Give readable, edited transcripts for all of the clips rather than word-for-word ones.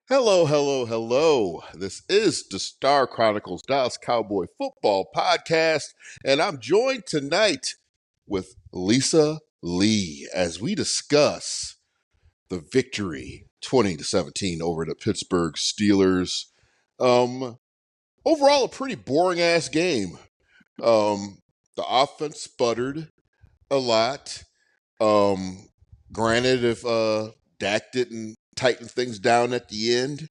Hello, hello, hello. This is the Star Chronicles Dallas Cowboy Football Podcast, and I'm joined tonight with Lisa Lee as we discuss the victory 20-17 over the Pittsburgh Steelers. Um, Overall, a pretty boring ass game. The offense sputtered a lot. Um, Granted, if Dak didn't tighten things down at the end,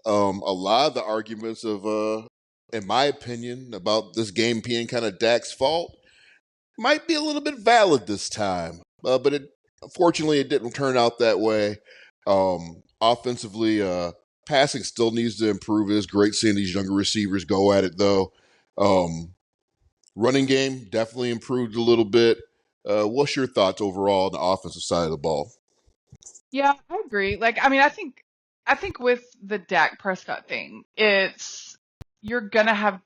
a lot of the arguments of, in my opinion, about this game being kind of Dak's fault might be a little bit valid this time. But unfortunately, it didn't turn out that way. Offensively, passing still needs to improve. It is great seeing these younger receivers go at it, though. Um, Running game definitely improved a little bit. What's your thoughts overall on the offensive side of the ball? Yeah, I agree. I think with the Dak Prescott thing, it's you're gonna have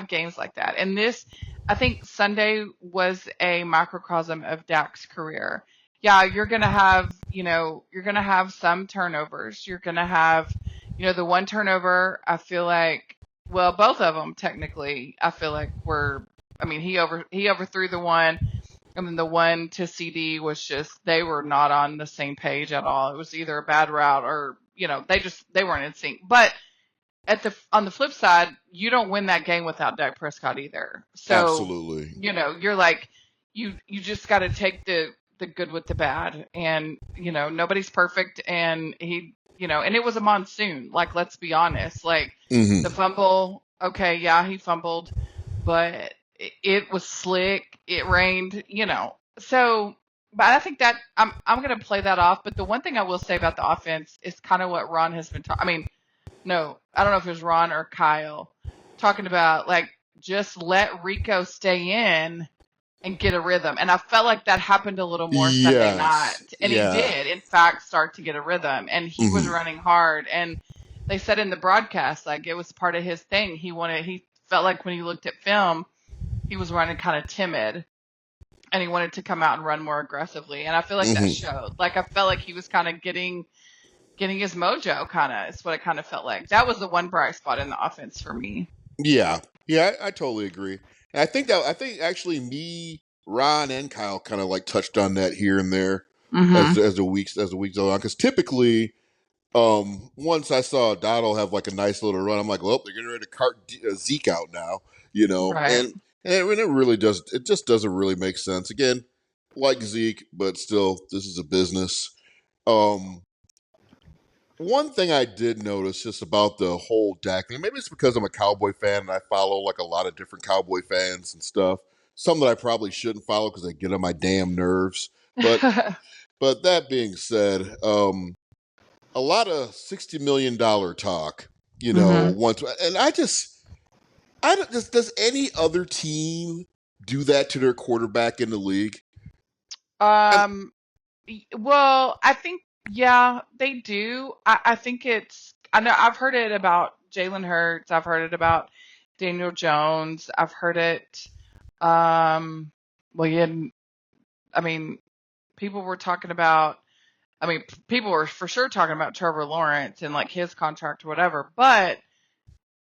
games like that. And this, I think Sunday was a microcosm of Dak's career. Yeah, you're gonna have some turnovers. You're gonna have, the one turnover, I feel like, well, both of them technically, I feel like were, I mean, he overthrew the one. And then the one to CD was just, they were not on the same page at all. It was either a bad route or, they weren't in sync. But on the flip side, you don't win that game without Dak Prescott either. So, Absolutely. you're like, you just got to take the good with the bad. And, nobody's perfect. And and it was a monsoon. Like, let's be honest. Like, the Hmm. fumble, okay, yeah, he fumbled, but it was slick. It rained, So, but I think that I'm gonna play that off. But the one thing I will say about the offense is kind of what Ron has been talking. I mean, no, I don't know if it was Ron or Kyle talking about, like, just let Rico stay in and get a rhythm. And I felt like that happened a little more Sunday night, Yes. and he Yeah. did, in fact, start to get a rhythm. And he was Hmm. running hard, and they said in the broadcast, like, it was part of his thing. He felt like when he looked at film, he was running kind of timid, and he wanted to come out and run more aggressively. And I feel like that Hmm. showed. Like, I felt like he was kind of getting his mojo, kind of. It's what it kind of felt like. That was the one bright spot in the offense for me. Yeah. Yeah, I totally agree. And I think actually me, Ron, and Kyle kind of like touched on that here and there Mm-hmm. as the weeks go on. Because typically, once I saw Donald have like a nice little run, I'm like, well, they're getting ready to cart Zeke out now, Right. and it really does. It just doesn't really make sense. Again, like Zeke, but still, this is a business. Um, One thing I did notice just about the whole Dak thing, maybe it's because I'm a Cowboy fan and I follow like a lot of different Cowboy fans and stuff. Some that I probably shouldn't follow because they get on my damn nerves. But but that being said, a lot of $60 million talk, hmm once, and I don't, does any other team do that to their quarterback in the league? And um. Well, I think, yeah, they do. I think I know I've heard it about Jalen Hurts. I've heard it about Daniel Jones. I've heard it. Um, well, yeah, I mean, people were talking about. I mean, people were for sure talking about Trevor Lawrence and, like, his contract or whatever. But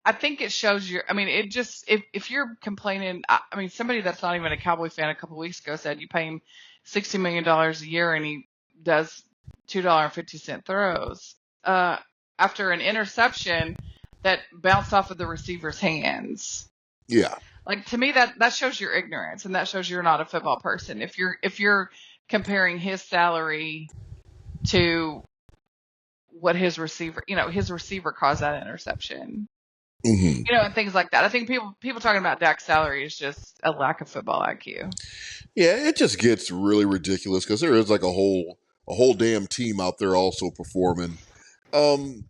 I think it shows you. I mean, it just, if you're complaining, I mean, somebody that's not even a Cowboy fan a couple weeks ago said you pay him $60 million a year and he does $2.50 throws after an interception that bounced off of the receiver's hands. yeah. Like, to me, that shows your ignorance, and that shows you're not a football person. If you're comparing his salary to what his receiver caused that interception, Hmm. and things like that. I think people talking about Dak's salary is just a lack of football IQ. Yeah, it just gets really ridiculous because there is like a whole damn team out there also performing. Um,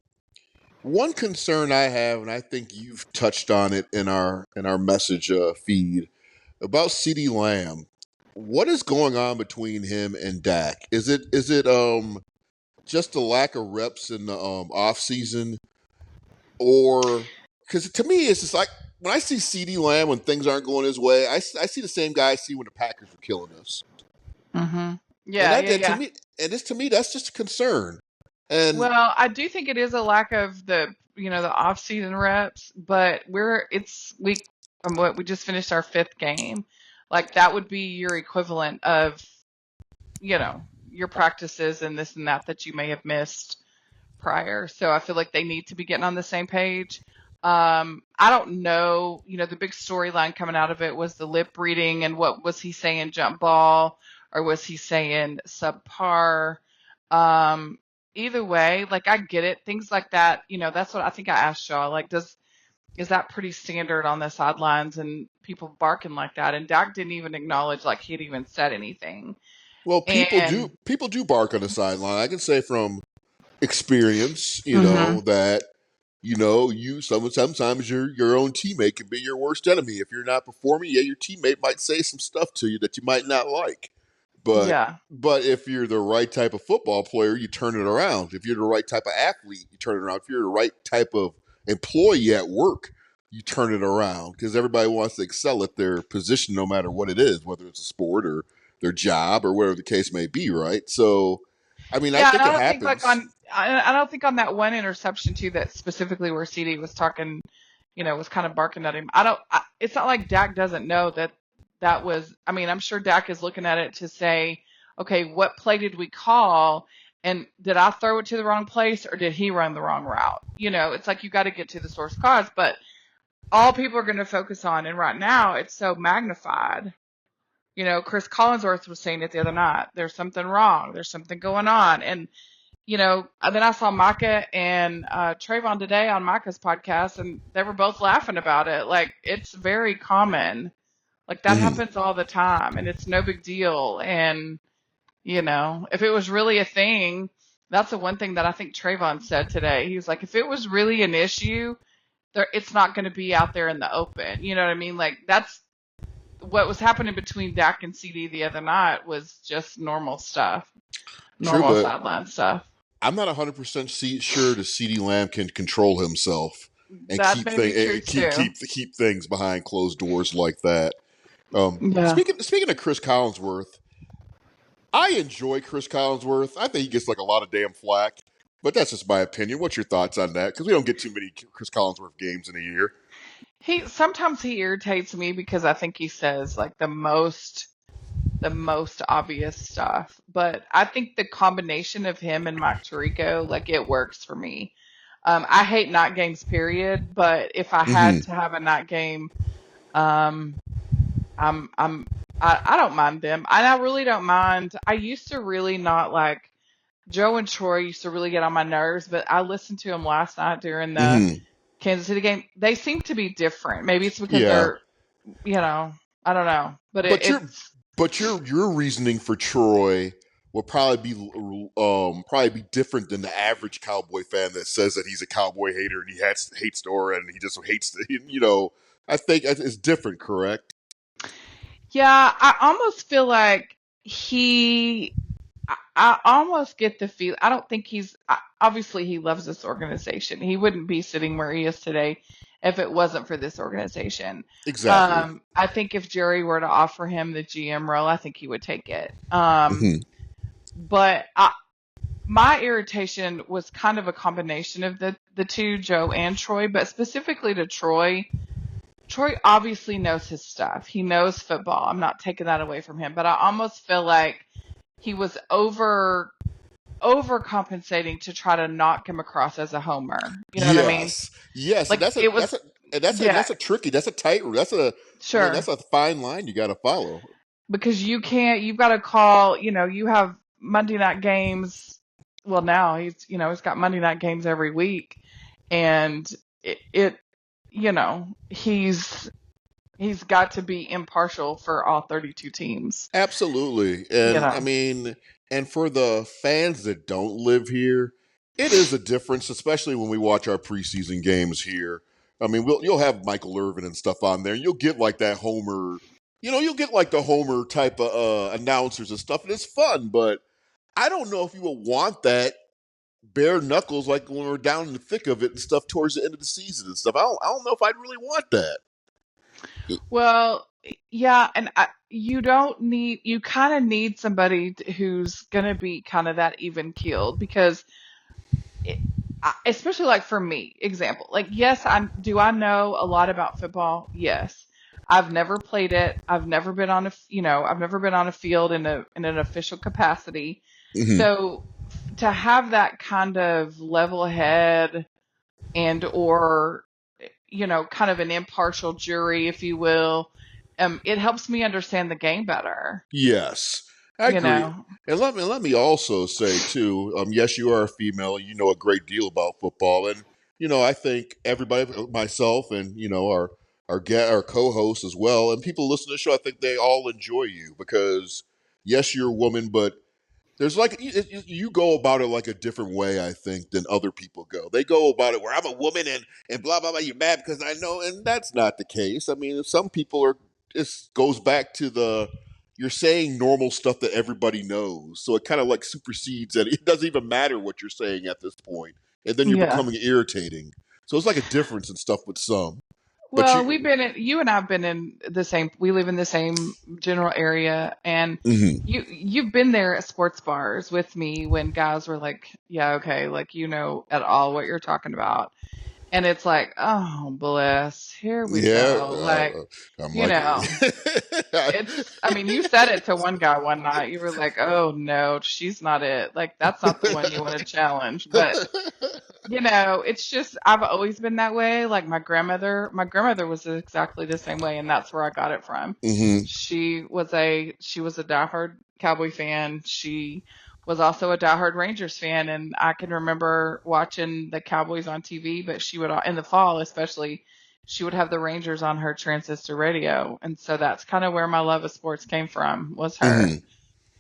One concern I have, and I think you've touched on it in our message feed about CeeDee Lamb. What is going on between him and Dak? Is it just a lack of reps in the off season, or because to me it's just like when I see CeeDee Lamb when things aren't going his way, I see the same guy I see when the Packers were killing us, Mm-hmm. and Yeah, yeah, that to yeah. me, and this to me that's just a concern. And Well, I do think it is a lack of the off-season reps, but we just finished our fifth game. Like that would be your equivalent of, you know, your practices and this and that you may have missed prior. So I feel like they need to be getting on the same page. I don't know, the big storyline coming out of it was the lip reading and what was he saying jump ball or was he saying subpar? Um, Either way, like I get it. Things like that, that's what I think I asked y'all. Like, is that pretty standard on the sidelines and people barking like that? And Dak didn't even acknowledge like he'd even said anything. well, And people do bark on the sideline. I can say from experience, mhm, that sometimes your own teammate can be your worst enemy. If you're not performing, yeah, your teammate might say some stuff to you that you might not like. But yeah. if you're the right type of football player, you turn it around. If you're the right type of athlete, you turn it around. If you're the right type of employee at work, you turn it around because everybody wants to excel at their position, no matter what it is, whether it's a sport or their job or whatever the case may be. Right. So, I mean, I Yeah, and think I it don't think like happens. I don't think on that one interception too that specifically where CD was talking, was kind of barking at him. It's not like Dak doesn't know that was. I mean, I'm sure Dak is looking at it to say, okay, what play did we call, and did I throw it to the wrong place or did he run the wrong route? It's like you got to get to the source cause, but all people are going to focus on, and right now it's so magnified. Chris Collinsworth was saying it the other night. There's something wrong. There's something going on, and then I saw Micah and Trayvon today on Micah's podcast, and they were both laughing about it. Like, it's very common. Like, that Mhm. happens all the time, and it's no big deal. And, if it was really a thing, that's the one thing that I think Trayvon said today. He was like, if it was really an issue, it's not going to be out there in the open. You know what I mean? Like, that's what was happening between Dak and CD the other night was just normal stuff, True, normal but sideline stuff. I'm not 100% sure that CeeDee Lamb can control himself and That may be true too. keep things behind closed doors like that. Yeah. Speaking of Chris Collinsworth, I enjoy Chris Collinsworth. I think he gets like a lot of damn flack, but that's just my opinion. What's your thoughts on that? Because we don't get too many Chris Collinsworth games in a year. He sometimes he irritates me because I think he says like the most obvious stuff. But I think the combination of him and Mike Tirico, like it works for me. I hate night games, period. But if I Mm-hmm. had to have a night game, um, I don't mind them. And I really don't mind. I used to really not like Joe and Troy used to really get on my nerves, but I listened to them last night during the Mm-hmm. Kansas City game. They seem to be different. Maybe it's because Yeah, they're, you know, I don't know, but but it's your reasoning for Troy will probably be different than the average Cowboy fan that says that he's a Cowboy hater and hates Dora and he just hates the, I think it's different, correct? yeah. I almost feel like I almost get the feel. I don't think obviously he loves this organization. He wouldn't be sitting where he is today if it wasn't for this organization. Exactly. I think if Jerry were to offer him the GM role, I think he would take it. Hmm. But my irritation was kind of a combination of the two, Joe and Troy, but specifically to Troy. Troy obviously knows his stuff. He knows football. I'm not taking that away from him, but I almost feel like he was overcompensating to try to not come across as a homer. You know what I mean? Yes, yes, and Like it was, yeah, that's a tricky, that's a tight, I mean, that's sure. a fine line you got to follow. Because you've got to call, you have Monday night games. Well, now he's got Monday night games every week, and it he's got to be impartial for all 32 teams. Absolutely. You And I know, mean, and for the fans that don't live here, it is a difference, especially when we watch our preseason games here. I mean, you'll have Michael Irvin and stuff on there, and you'll get like that Homer, you'll get like the Homer type of announcers and stuff, and it's fun, but I don't know if you would want that bare knuckles like when we're down in the thick of it and stuff towards the end of the season and stuff. I don't know if I'd really want that. well, yeah, and you kind of need somebody who's gonna be kind of that even keeled because it, especially like for me, example, like, yes, I know a lot about football? Yes. I've never played it. I've never been on I've never been on a field in an official capacity. Hmm. So to have that kind of level head and or kind of an impartial jury, if you will, it helps me understand the game better. Yes, I You agree. know, And let me also say too. Yes, you are a female. You know a great deal about football, and I think everybody, myself, and our co-hosts as well, and people listening to the show. I think they all enjoy you because yes, you're a woman, but there's like you go about it like a different way, I think, than other people go. They go about it where I'm a woman and blah blah blah. You're mad because I know, and that's not the case. I mean, some people are. It goes back to the you're saying normal stuff that everybody knows, so it kind of like supersedes that. It doesn't even matter what you're saying at this point, and then you're yeah. becoming irritating. So it's like a difference in stuff with some, but Well, you. you and I've been in we live in the same general area, and Mhm. you've been there at sports bars with me when guys were like, yeah, okay, like, at all what you're talking about. And it's like, oh, bless, here we Yeah, go. Like, I'm you like, know, I mean, you said it to one guy one night. You were like, oh no, she's not it. Like, that's not the one you want to challenge. But it's just I've always been that way. Like my grandmother was exactly the same way, and that's where I got it from. hmm She was a diehard Cowboy fan. She was also a diehard Rangers fan, and I can remember watching the Cowboys on TV, but she would in the fall especially she would have the Rangers on her transistor radio, and so that's kind of where my love of sports came from, was her. hmm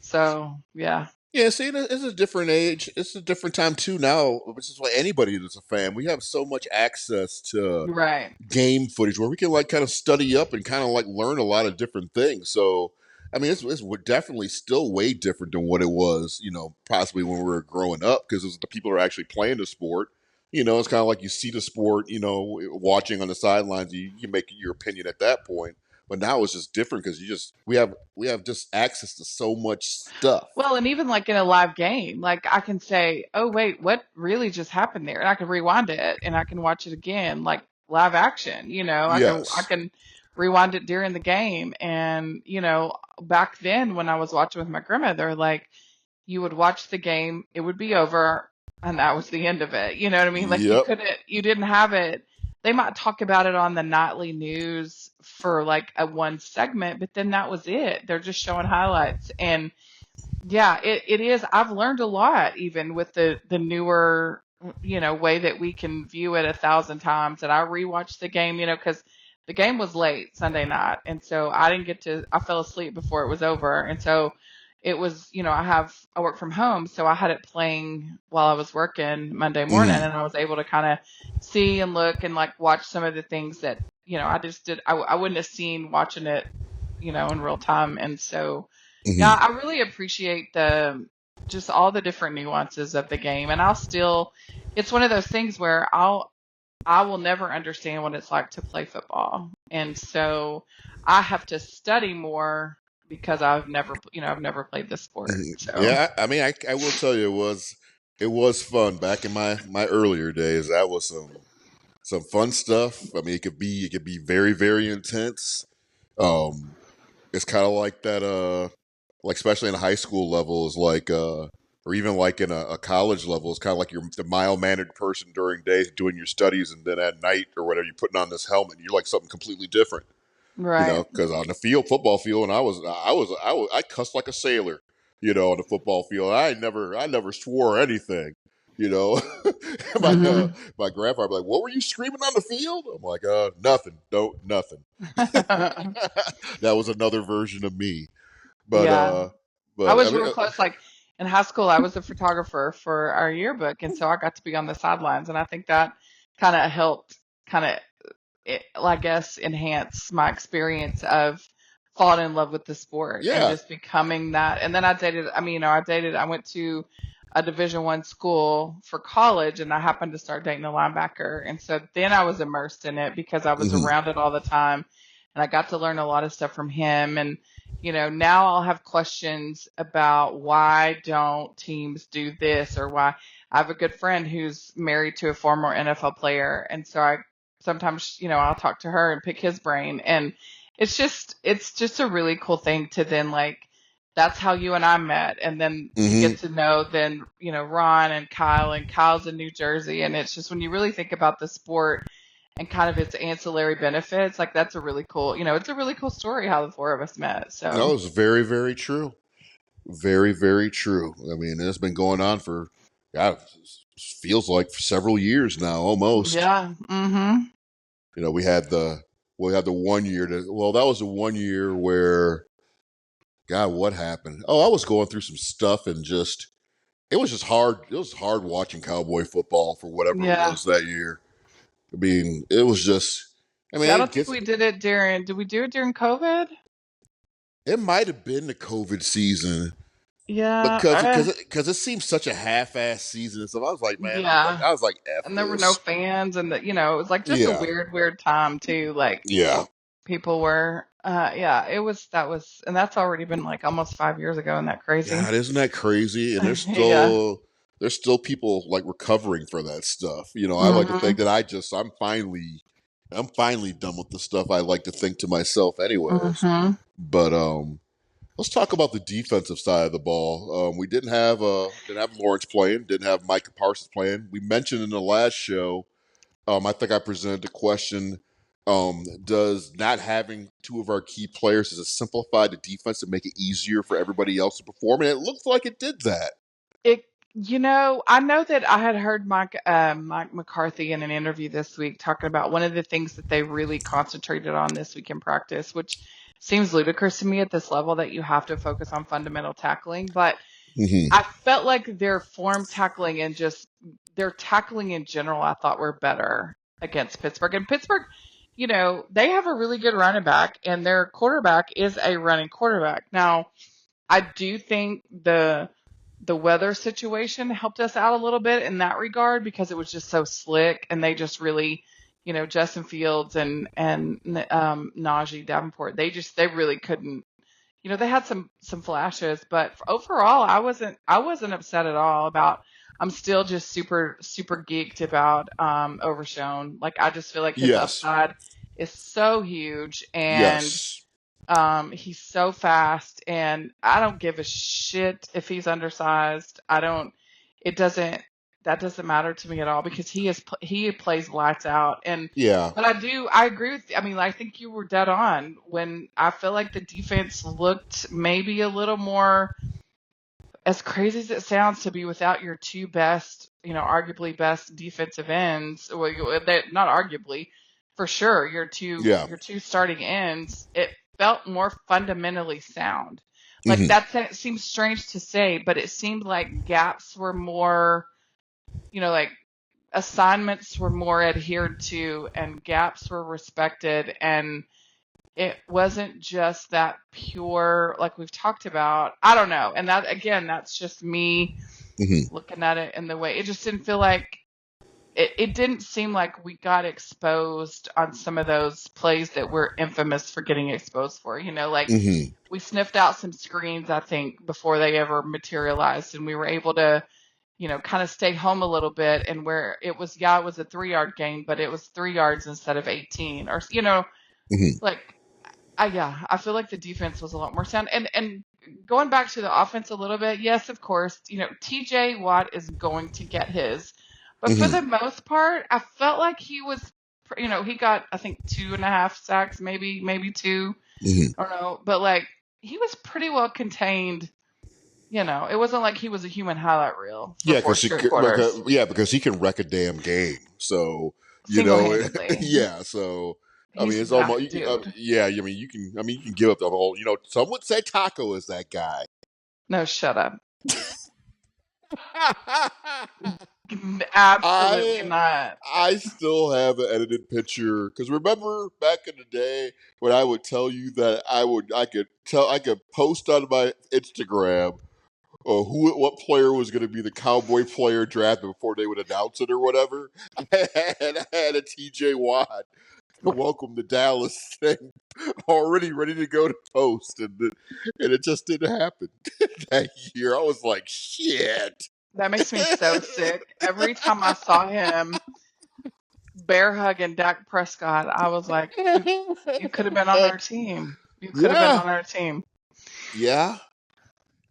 So yeah, Yeah, see, it's a different age. It's a different time too now, which is why anybody that's a fan, we have so much access to right, game footage where we can like kind of study up and kind of like learn a lot of different things. So, I mean, it's definitely still way different than what it was, possibly when we were growing up because the people who are actually playing the sport. It's kind of like you see the sport, watching on the sidelines. You make your opinion at that point. But now it's just different because we have just access to so much stuff. well, and even like in a live game, like I can say, "Oh wait, what really just happened there?" And I can rewind it and I can watch it again, like live action. I Yes. can rewind it during the game, and back then when I was watching with my grandmother, like you would watch the game, it would be over, and that was the end of it. You know what I mean? Like Yep. you didn't have it. They might talk about it on the nightly news for like a one segment, but then that was it. They're just showing highlights and yeah, it is. I've learned a lot even with the newer, way that we can view it 1,000 times. And I rewatched the game, because the game was late Sunday night, and so I didn't get to. I fell asleep before it was over, and so it was. I work from home, so I had it playing while I was working Monday morning, hmm and I was able to kind of see and look and like watch some of the things that I just did. I wouldn't have seen watching it, in real time, and so. Yeah, hmm I really appreciate the just all the different nuances of the game, and it's one of those things where I will never understand what it's like to play football, and so I have to study more because I've never played the sport. So Yeah, I mean, I will tell you, it was fun back in my earlier days. That was some fun stuff. I mean, it could be very very intense. Um, it's kind of like that. Like especially in a high school level is like or even like in a college level, it's kind of like you're the mild mannered person during days doing your studies, and then at night or whatever, you're putting on this helmet. And you're like something completely different. right. Because on the field, football field, and I cussed like a sailor, on the football field. I never swore anything, you know. my uh, Hmm. my grandfather be like, "What were you screaming on the field?" I'm like, nothing, don't nothing." That was another version of me, but Yeah, uh, I but I was mean, real close. Like in high school, I was a photographer for our yearbook, and so I got to be on the sidelines, and I think that kind of helped, kind of, I guess, enhance my experience of falling in love with the sport and yeah, just becoming that. And then I dated. I mean, I went to a Division I school for college, and I happened to start dating a linebacker, and so then I was immersed in it because I was hmm around it all the time, and I got to learn a lot of stuff from him and now I'll have questions about why don't teams do this or why. I have a good friend who's married to a former NFL player, and so I sometimes, I'll talk to her and pick his brain, and it's just a really cool thing to then like that's how you and I met, and then you Mm-hmm. get to know then, Ron and Kyle's in New Jersey, and it's just when you really think about the sport and kind of its ancillary benefits, like that's a really cool, it's a really cool story how the four of us met. No, So it's very, very true. Very, very true. I mean, it's been going on for, God, feels like for several years now, almost. yeah, mm-hmm. You know, we had the 1 year that was the 1 year where, God, what happened? Oh, I was going through some stuff and just, it was just hard. It was hard watching Cowboy football for whatever it Yeah. was that year. I mean, it was just, I See, I mean, don't think we did it did we do it during COVID? it might have been the COVID season. Yeah, Because it seems such a half-ass season and stuff. I was like, man, yeah. I was like, F And there were no this. fans, and it was like just a Yeah, weird time too. Like yeah. people were, yeah, and that's already been like almost 5 years ago. Isn't that crazy? God, isn't that crazy? And Yeah. there's still people like recovering for that stuff. You know, I like to think Mhm. that I'm finally done with the stuff I like to think to myself anyways. Mhm. But let's talk about the defensive side of the ball. We didn't have Lawrence playing, didn't have Micah Parsons playing. We mentioned in the last show, I think I presented the question, does not having two of our key players, does it simplify the defense and make it easier for everybody else to perform? And it looks like it did that. It, I know that I had heard Mike McCarthy in an interview this week talking about one of the things that they really concentrated on this week in practice, which seems ludicrous to me at this level that you have to focus on fundamental tackling. But Mm-hmm. I felt like their form tackling and just their tackling in general, I thought were better against Pittsburgh. And Pittsburgh, they have a really good running back, and their quarterback is a running quarterback. Now, I do think the weather situation helped us out a little bit in that regard because it was just so slick, and they just really, Justin Fields and Najee Davenport, they really couldn't. They had some flashes, but overall, I wasn't upset at all about. I'm still just super super geeked about Overshown. Like I just feel like his Yes. upside is so huge, and Yes. he's so fast, and I don't give a shit if he's undersized. I don't. It doesn't. That doesn't matter to me at all because he plays lights out. And Yeah. but I agree with. I mean, I think you were dead on when I feel like the defense looked maybe a little more. As crazy as it sounds to be without your two best, arguably best defensive ends. Well, not arguably, for sure, Yeah. your two starting ends. It felt more fundamentally sound. Like Mm-hmm. that seems strange to say, but it seemed like gaps were more, like assignments were more adhered to and gaps were respected, and it wasn't just that pure like we've talked about. I don't know. And that again, that's just me Mm-hmm. looking at it in the way. It just didn't feel like it didn't seem like we got exposed on some of those plays that we're infamous for getting exposed for. Like Mm-hmm. we sniffed out some screens, I think, before they ever materialized, and we were able to, kind of stay home a little bit. And where it was, yeah, it was a 3 yard gain, but it was 3 yards instead of 18, or Mm-hmm. like yeah, I feel like the defense was a lot more sound. And going back to the offense a little bit, yes, of course, TJ Watt is going to get his. But for Mm-hmm. the most part, I felt like he was, he got, I think, 2.5 sacks, maybe two. Mm-hmm. I don't know. But like, he was pretty well contained. It wasn't like he was a human highlight reel for Yeah, four straight quarters, because he can wreck a damn game. So you single know, handedly. yeah. So I mean, He's it's that almost dude. yeah. I mean, you can give up the whole. You know, some would say Taco is that guy. No, shut up. Absolutely I not. I still have an edited picture because remember back in the day when I would tell you that I could post on my Instagram what player was going to be the Cowboy player draft before they would announce it or whatever. I had a TJ Watt welcome to Dallas thing already ready to go to post, and it just didn't happen that year. I was like, shit. That makes me so sick. Every time I saw him bear hugging Dak Prescott, I was like, you could have been on our team. You could have been Yeah, on our team. yeah,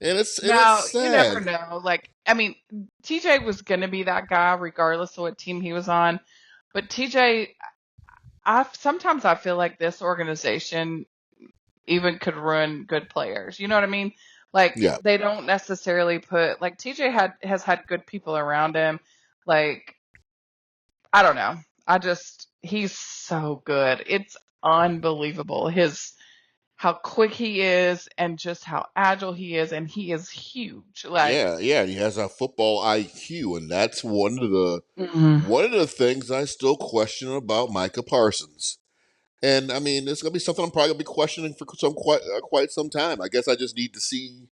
and it's Now, you never sad. know. Like, I mean, TJ was going to be that guy regardless of what team he was on. But TJ, sometimes I feel like this organization even could ruin good players. You know what I mean? Like, Yeah, they don't necessarily put, like, TJ has had good people around him. Like, I don't know. He's so good. It's unbelievable. How quick he is and just how agile he is. And he is huge. Like, yeah. And he has a football IQ, and that's mm, one of the things I still question about Micah Parsons. And I mean, it's gonna be something I'm probably gonna be questioning for quite some time. I guess I just need to see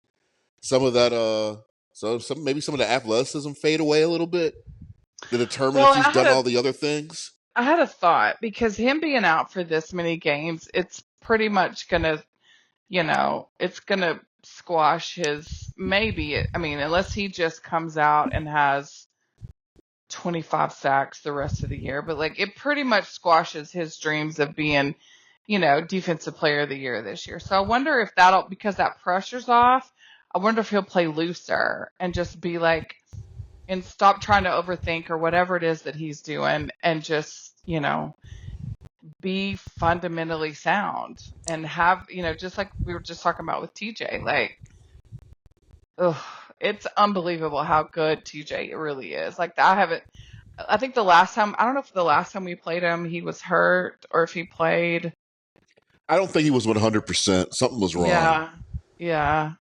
some of that maybe some of the athleticism fade away a little bit to determine if well, he's done all the other things. I had a thought because him being out for this many games, it's pretty much gonna, it's gonna squash his maybe. I mean, unless he just comes out and has 25 sacks the rest of the year, but like it pretty much squashes his dreams of being, defensive player of the year this year. So I wonder if because that pressure's off, I wonder if he'll play looser and just be like, and stop trying to overthink or whatever it is that he's doing and just, be fundamentally sound and have, just like we were just talking about with TJ, like, ugh, it's unbelievable how good TJ really is. Like, I think I don't know if the last time we played him, he was hurt or if he played. I don't think he was 100%. Something was wrong. Yeah. Yeah.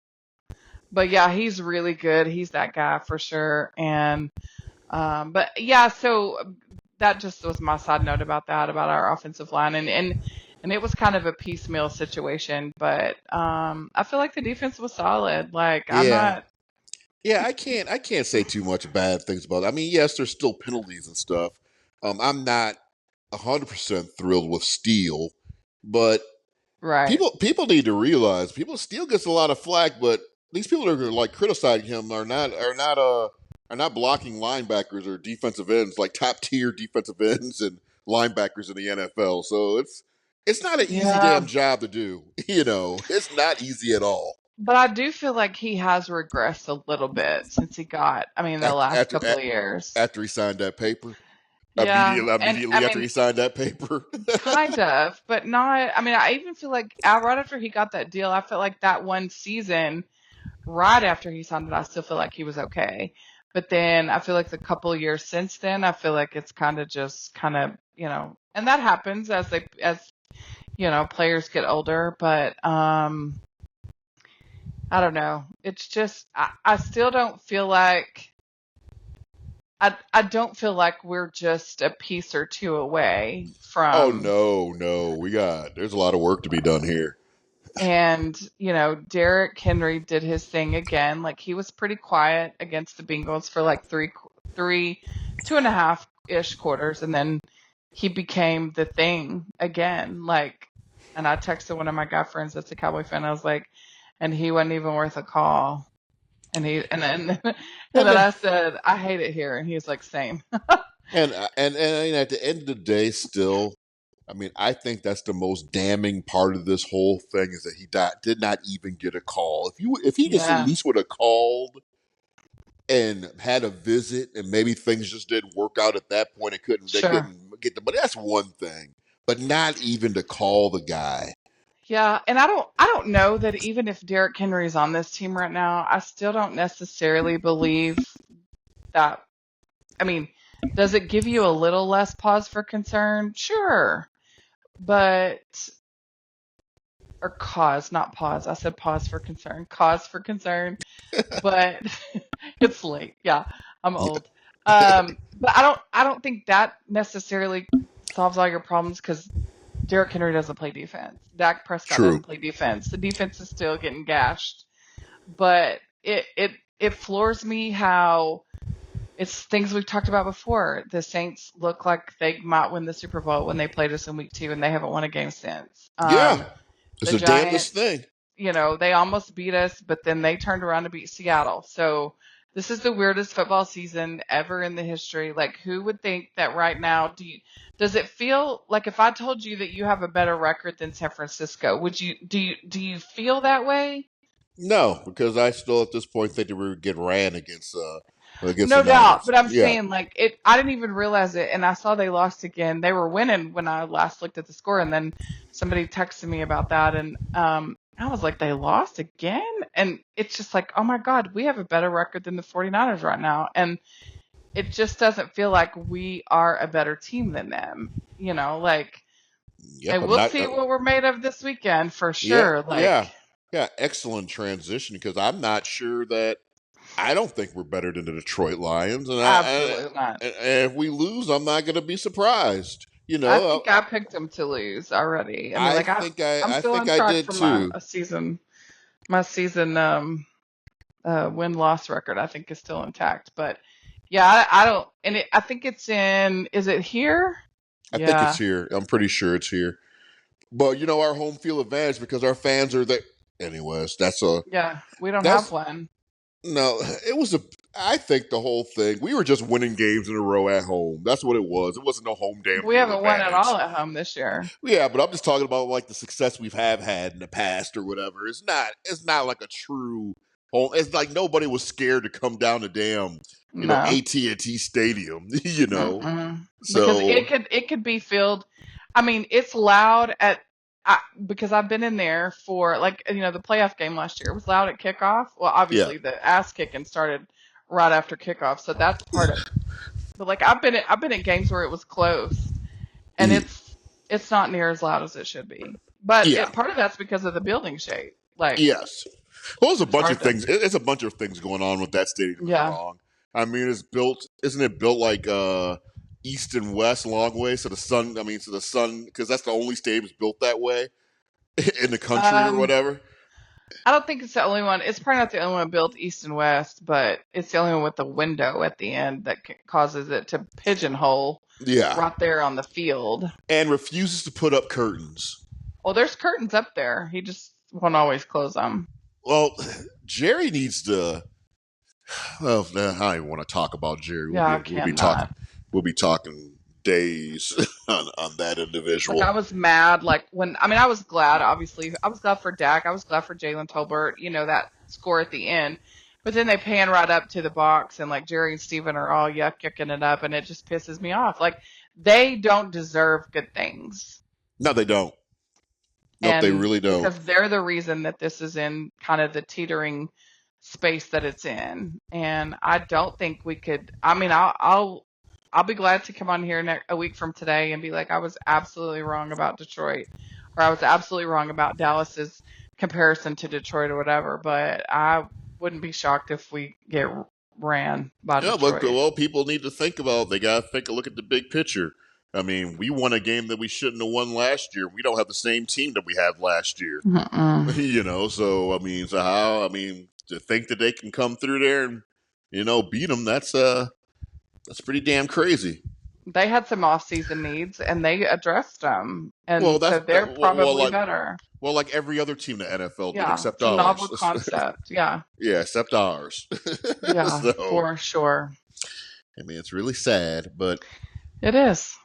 But yeah, he's really good. He's that guy for sure. But yeah, so that just was my side note about that, about our offensive line. And it was kind of a piecemeal situation, but I feel like the defense was solid. Like, I'm Yeah, not. yeah. I can't say too much bad things about it. I mean, yes, there's still penalties and stuff. I'm not 100% thrilled with Steele, but Right. people need to realize people Steele gets a lot of flack, but these people that are like criticizing him are not blocking linebackers or defensive ends like top tier defensive ends and linebackers in the NFL. So it's not an easy Yeah. damn job to do. It's not easy at all. But I do feel like he has regressed a little bit since the After last after couple of years. after he signed that paper, Yeah. And I immediately after mean, he signed that paper. kind of, but not. I mean, I even feel like right after he got that deal, I felt like that one season, right after he signed it, I still feel like he was okay. But then I feel like the couple of years since then, I feel like it's kind of just kind of, and that happens as players get older. But I don't know. It's just I still don't feel like I don't feel like we're just a piece or two away Oh from. no, no, there's a lot of work to be done here. And, Derrick Henry did his thing again. Like, he was pretty quiet against the Bengals for like 2.5-ish quarters. And then he became the thing again. Like, and I texted one of my guy friends that's a Cowboy fan. I was like, and he wasn't even worth a call. And then, and And then I said, I hate it here. And he was like, same. and at the end of the day, still, I mean, I think that's the most damning part of this whole thing is that did not even get a call. If he just at Yeah, least would have called and had a visit, and maybe things just didn't work out at that point, they sure. couldn't get the. But that's one thing. But not even to call the guy. Yeah, and I don't know that even if Derrick Henry's on this team right now, I still don't necessarily believe that. I mean, does it give you a little less pause for concern? Sure. But or cause, not pause. I said pause for concern. Cause for concern. But it's late. Yeah, I'm old. But I don't think that necessarily solves all your problems because Derrick Henry doesn't play defense. Dak Prescott True. doesn't play defense. The defense is still getting gashed. But it floors me how it's things we've talked about before. The Saints look like they might win the Super Bowl when they played us in week 2 and they haven't won a game since. Yeah, it's The the damnedest Giants, thing. they almost beat us, but then they turned around to beat Seattle. So This is the weirdest football season ever in the history. Like, who would think that right now? Does it feel like if I told you that you have a better record than San Francisco, would you do you feel that way? No, because I still at this point think that we would get ran against the No doubt, Niners. but I'm Yeah. saying like it. I didn't even realize it, and I saw they lost again. They were winning when I last looked at the score, and then somebody texted me about that, and I was like, they lost again, and it's just like, oh my God, we have a better record than the 49ers right now, and it just doesn't feel like we are a better team than them, like, Yep. and I'm we'll not. see what we're made of this weekend for Yeah. sure. Like, Yeah. Yeah. Excellent transition because I'm not sure that I don't think we're better than the Detroit Lions, absolutely not. and if we lose, I'm not going to be surprised. I think I picked them to lose already. I mean, like I'm I still think on I track did for too. my season win loss record. I think is still intact. But yeah, I don't, and I think it's in. Is it here? I think it's Yeah, here. I'm pretty sure it's here. But our home field advantage because our fans are there. Anyways, yeah. We don't have that's one. no. It was a. I think the whole thing. We were just winning games in a row at home. That's what it was. It wasn't no home damn We field haven't won at advantage. all at home this year. Yeah, but I'm just talking about like the success we've have had in the past or whatever. It's not. It's not like a true home. It's like nobody was scared to come down to damn No. AT&T Stadium. Mm-mm. Because So it could be filled. I mean, it's loud because I've been in there for like the playoff game last year. It was loud at kickoff. Well, yeah, obviously the ass kicking started right after kickoff, so that's part of. But like I've been at games where it was close, and Mm, it's not near as loud as it should be. But yeah. part of that's because of the building shape. Like Yes. Well, there's a it's bunch of hard to. things. It's a bunch of things going on with that stadium. Is Yeah. wrong. I mean, it's built. Isn't it built like east and west, long way? So the sun. I mean, so the sun, because that's the only stadium that's built that way in the country or Um, whatever. I don't think it's the only one. It's probably not the only one built east and west, but it's the only one with the window at the end that causes it to pigeonhole Yeah, right there on the field. and refuses to put up curtains. Well, there's curtains up there. He just won't always close them. Well, Jerry needs to. Well, I don't even want to talk about Jerry. Yeah, I We'll be talking. cannot. We'll be talking days on that Like individual. I was mad. Like when I mean I was glad. Obviously, I was glad for Dak. I was glad for Jalen Tolbert. That score at the end. But then they pan right up to the box, and like Jerry and Steven are all yucking it up, and it just pisses me off. Like they don't deserve good things, No, they don't. Nope, they and really don't. because they're the reason that this is in kind of the teetering space that it's in. And I don't think we could. I mean, I'll be glad to come on here a week from today and be like, I was absolutely wrong about Detroit, or I was absolutely wrong about Dallas's comparison to Detroit or whatever. But I wouldn't be shocked if we get ran by Yeah, but Detroit. well, people need to think about. They got to think. Look at the big picture. I mean, we won a game that we shouldn't have won last year. We don't have the same team that we had last year. Mm-mm. So I mean, I mean, to think that they can come through there and beat them, that's pretty damn crazy. They had some off-season needs, and they addressed them, Well, and so they're probably better. like every other team in the NFL did Yeah, except it's a ours. novel concept. Yeah, Yeah, except ours. yeah, So for sure. I mean, it's really sad, It is.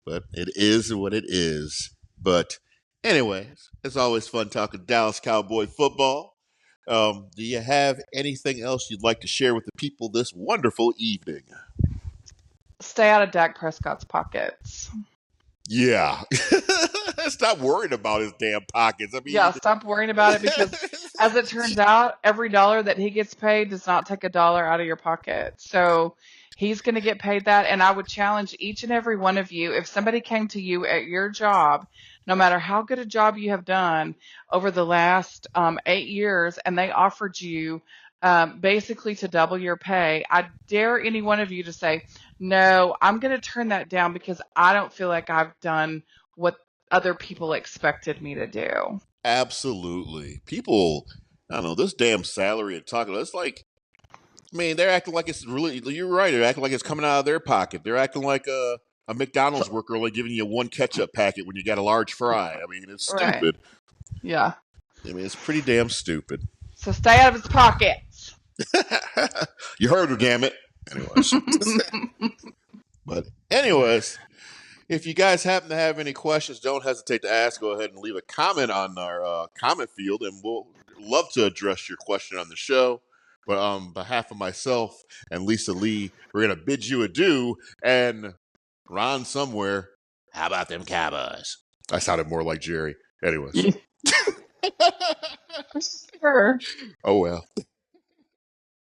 but it is what it is. But anyways, it's always fun talking Dallas Cowboy football. Do you have anything else you'd like to share with the people this wonderful evening? Stay out of Dak Prescott's pockets. Yeah. Stop worrying about his damn pockets. I Yeah, mean, stop worrying about it because, as it turns out, every dollar that he gets paid does not take a dollar out of your pocket. So he's going to get paid that. And I would challenge each and every one of you, if somebody came to you at your job, no matter how good a job you have done over the last 8 years, and they offered you basically to double your pay, I dare any one of you to say, no, I'm going to turn that down because I don't feel like I've done what other people expected me to do. absolutely. People, I don't know, this damn salary and talking, it's like, I mean, they're acting like it's really, you're right, they're acting like it's coming out of their pocket. They're acting like a McDonald's worker only giving you one ketchup packet when you got a large fry. I mean, it's Right. stupid. Yeah. I mean, it's pretty damn stupid. So stay out of his pockets. You heard her, damn it. Anyways. But anyways, if you guys happen to have any questions, don't hesitate to ask. Go ahead and leave a comment on our comment field, and we'll love to address your question on the show. But on behalf of myself and Lisa Lee, we're going to bid you adieu. And Ron somewhere, how about them Cowboys? I sounded more like Jerry. Anyways. Sure. Oh, well.